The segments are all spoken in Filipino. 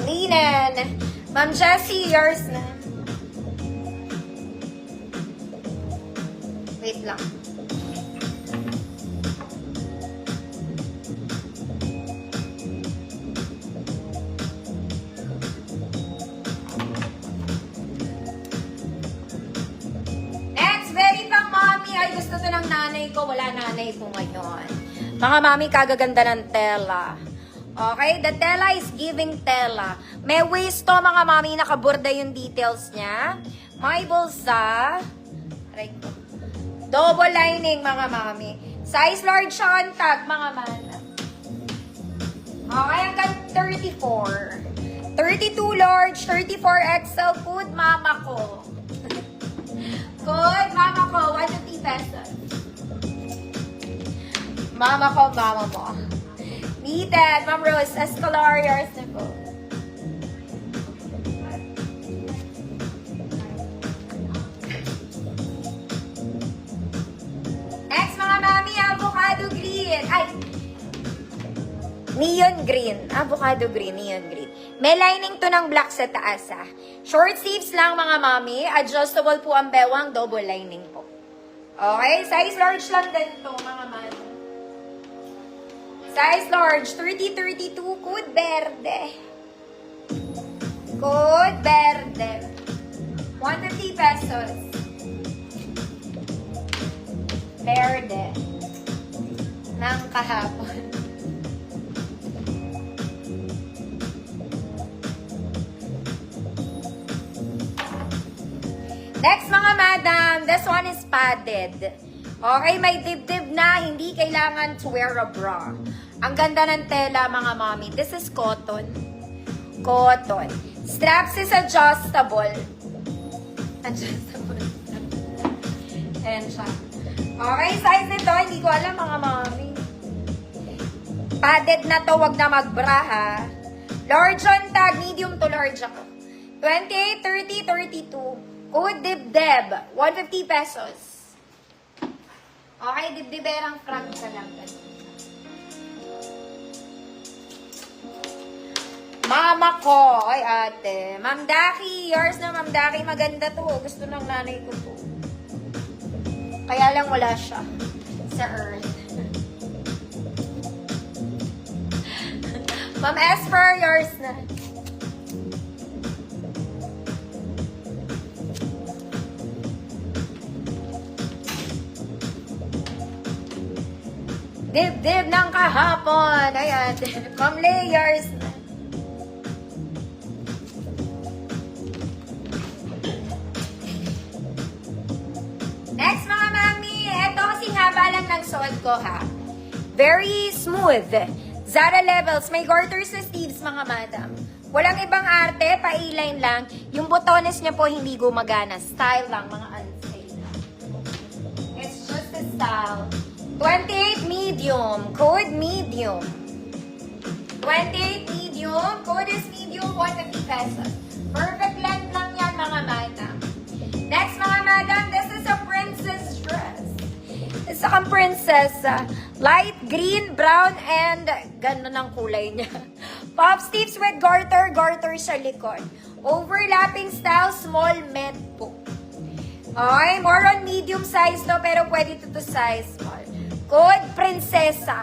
Linen. Ma'am Jessie, yours na. Wait lang. Next, very pang mommy. Ay, gusto to ng nanay ko. Wala nanay ko ngayon. Mga mami, kagaganda ng tela. Okay, the tela is giving tela. May waist to, mga mami, nakaborda yung details niya. May bulsa. Aray ko. Double lining, mga mami. Size large siya on tag, mga mana. Okay, hanggang 34. 32 large, 34 XL. Good, mama ko. Good, mama ko. 150 pesos. Mama ko, mama mo. Needed, Ma'am Rose, Escolar, yours na po. Next, mga mami, avocado green. Ay, neon green. Avocado green, neon green. May lining to ng black sa taas, ah. Short sleeves lang, mga mami. Adjustable po ang bewang, double lining po. Okay, size large lang din to, mga mami. Size large, 30-32, Code Verde. Code Verde. 150 pesos. Verde. Nang kahapon. Next, mga madam, this one is padded. Okay, may dibdib na, hindi kailangan to wear a bra. Ang ganda ng tela, mga mami. This is cotton. Cotton. Straps is adjustable. Adjustable. Ayan siya. Okay, size nito, hindi ko alam, mga mami. Padded na to, wag na magbra, ha. Large on tag, medium to large ako. 28, 30, 32. Code dibdib, 150 pesos. Okay, dibdiberang frank sa lang. Mama ko. Ay, ate. Ma'am Daki. Yours na, Ma'am Daki. Maganda to. Gusto ng nanay ko to. Kaya lang wala siya sa earth. Ma'am Esper. Yours na. Dib-dib ng kahapon. Ayan. Ma'am Layers na. Next, mga mami, eto kasing haba lang ng suot ko, ha. Very smooth. Zara levels. May garters na sleeves, mga madam. Walang ibang arte, pa-A-line lang. Yung botones niya po hindi gumagana. Style lang, mga unstyle lang. It's just a style. 28 medium. Code medium. 28 medium. Code is medium, 150 pesos. Perfect length lang yan, mga madam. Next, mga madam, this is a princess dress. Isa kang princess. Light green, brown, and gano'n ang kulay niya. Pop sleeves with garter, garter sa likod. Overlapping style, small med po. Okay, more on medium size to, pero pwede to size small. Code prinsesa.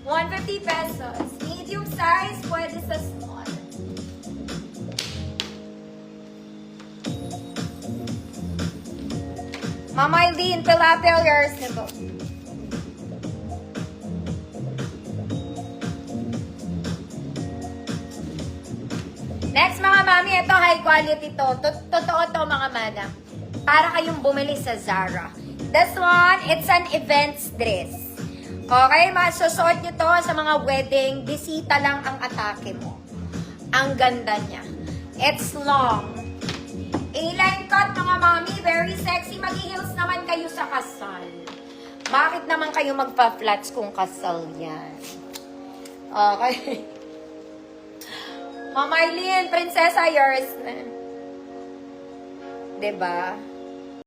150 pesos. Medium size, pwede sa small. Mama Eileen, Pilapil, yours na po. Next, mga mami, ito high quality to. Totoo to, mga madam. Para kayong bumili sa Zara. This one, it's an events dress. Okay, masusuot nyo to sa mga wedding. Bisita lang ang atake mo. Ang ganda niya. It's long. A-line cut, mga mami. Very sexy. Mag-heels naman kayo sa kasal. Bakit naman kayo magpa-flats kung kasal yan? Okay. Mama Eileen, prinsesa, yours. 'di ba?